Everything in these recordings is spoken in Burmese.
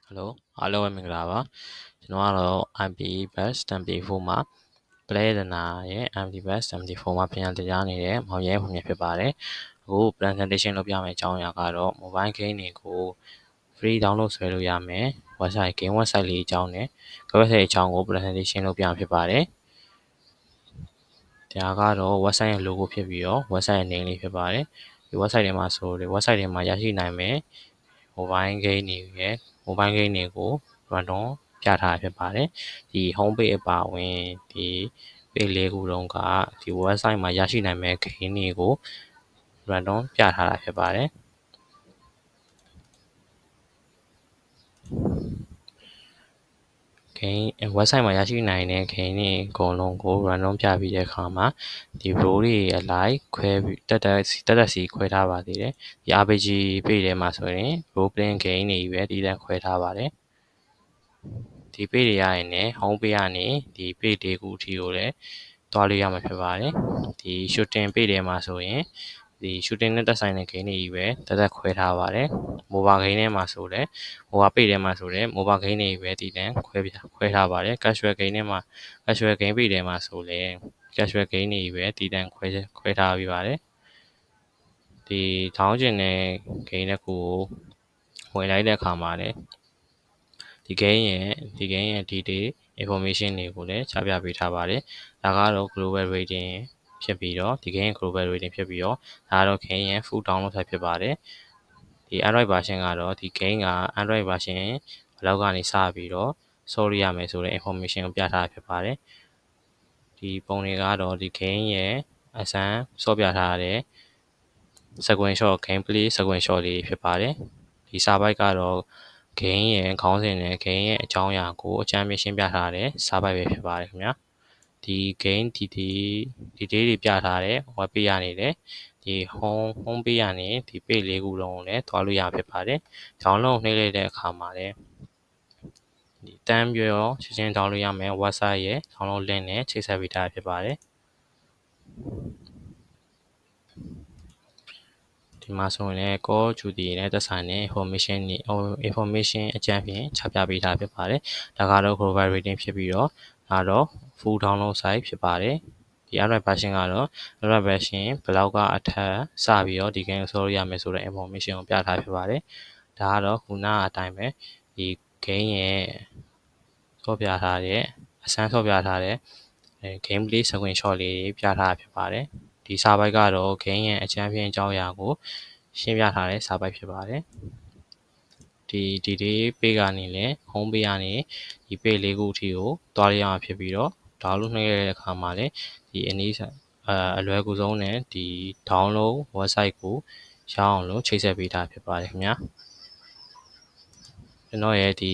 Hello အားလုံးပဲမင်္ဂလာပါကျွန်တော်ကတော့ MPBus MD4 မှာ Play ဒနာရဲ့ MPBus MD4 မှာပြန်တရားနေတဲ့မောင်ရဲဖွင့်ဖြစ်ပါတယ်အခု presentation လုပ်ပြမယ့်အကြောင်းအရာကတော့ mobile game တွေကို free download ဆွဲလို့ရမယ် website game website လေးအကြောင်းနဲ့ website အကြောင်းကို presentation လုပ်ပြဖြစ်ပါတယ်ဒါကတော့ website ရဲ့ logo ဖြစ်ပြီးတော့ website ရဲ့ name လေးဖြစ်ပါတယ်ဒီ website ထဲမှာဆို website ထဲမှာရရှိနိုင်မယ် mobile game တွေရဲ့ mobile game တွေကို random ပြထားဖြစ်ပါတယ်ဒီ home page အပါအဝင်ဒီ page လေးခုလုံးကဒီ website မှာရရှိနိုင်မဲ့ game တွေကို random ပြထားတာဖြစ်ပါတယ်website မှာရရှိနိုင်တဲ့ game တွေအကုန်လုံးကို random ပြပြီးတဲ့အခါမှာဒီ row တွေအလိုက်ခွဲပြီးတက်စီခွဲထားပါသေးတယ်ဒီ RPG page ထဲမှာဆိုရင် role playing game တွေပဲတည်တံ့ခွဲထားပါတယ်ဒီ page တွေရရင်လည်း home page ကနေဒီ page တွေခုအထိကိုလည်းသွားလို့ရမှာဖြစ်ပါတယ်ဒီ shooting page ထဲမှာဆိုရင်ဒီ shooting နဲ့သက်ဆိုင်တဲ့ game တွေပဲတက်ခွဲထားပါတယ် mobile game ထဲမှာဆိုလည်း mobile page ထဲမှာဆိုလည်း mobile game တွေပဲတည်တံ့ခွဲထားပါတယ် casual game ထဲမှာ casual game page ထဲမှာဆိုလည်း casual game တွေပဲတည်တံ့ခွဲထားပြီးပါတယ်ဒီထောင်းကျင်တဲ့ game တစ်ခုကိုဝင်လိုက်တဲ့အခါမှာလည်းဒီ game ရဲ့ detail information တွေကိုလည်းချပြပေးထားပါတယ်ဒါကတော့ global rating ဖြစ်ပြီးတော့ဒီ game global rating ဖြစ်ပြီးတော့ဒါကတော့ game ရဲ့ full download ဆက်ဖြစ်ပါတယ်ဒီ Android version ကတော့ဒီ game က Android version ဘယ်လောက်ကနေစပြီးတော့ဆော်ရရမယ်ဆိုတဲ့ information ကိုပြထားဖြစ်ပါတယ်ဒီပုံတွေကတော့ဒီ game ရဲ့အစမ်းဆော့ပြထားတဲ့ screenshot gameplay screenshot လေးဖြစ်ပါတယ်ဒီစာပိုက်ကတော့ game ရဲ့ခေါင်းစဉ်နဲ့ game ရဲ့အကြောင်းအရာကိုအကြမ်းမြင်ရှင်းပြထားတဲ့စာပိုက်ပဲဖြစ်ပါတယ်ခင်ဗျာဒီ game detail တွေပြထားတဲ့ web page ကနေလည်းဒီ home page ကနေဒီ page လေးခုလုံးကိုလည်းသွားလို့ရဖြစ်ပါတယ် download နှိပ်လိုက်တဲ့အခါမှာလည်းဒီတန်းပြီးတော့ချက်ချင်း download ရမယ် website ရဲ့ download link နဲ့ချိတ်ဆက်ပေးထားဖြစ်ပါတယ်ဒီမှာဆိုရင်လည်း call duty နဲ့သက်ဆိုင်တဲ့ information အကြမ်းဖြင့်ချပြပေးထားဖြစ်ပါတယ်ဒါကတော့ global rating ဖြစ်ပြီးတော့ဒါတော့ full download site ဖြစ်ပါတယ်ဒီ Android version ကတော့ Android version ဘယ်လောက်ကအထက်စပြီးတော့ဒီ game ကိုဆော်ရမယ်ဆိုတဲ့ information ကိုပြထားဖြစ်ပါတယ်ဒါကတော့ခုနအတိုင်းပဲဒီ game ရဲ့ဆော့ပြထားတဲ့အစမ်းဆော့ပြထားတဲ့ gameplay screenshot လေးတွေပြထားဖြစ်ပါတယ်ဒီစာပိုက်ကတော့ game ရဲ့အကြမ်းဖြင့်အကြောင်းအရာကိုရှင်းပြထားတဲ့စာပိုက်ဖြစ်ပါတယ်ဒီ page ကနေလည်း home page ကနေဒီ page လေးခုအထိကိုသွားရမှာဖြစ်ပြီးတော့ download နှိပ်ရတဲ့အခါမှာလည်းဒီအနည်းအလွယ်ကူဆုံးနဲ့ဒီ download website ကိုရအောင်လို့ချိတ်ဆက်ပေးထားဖြစ်ပါတယ်ခင်ဗျာကျွန်တော်ရဲ့ဒီ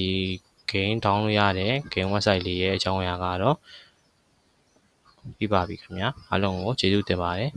game download ရတဲ့ game website လေးရဲ့အကြောင်းအရာကတော့ပြီးပါပြီခင်ဗျာအားလုံးကိုကျေးဇူးတင်ပါတယ်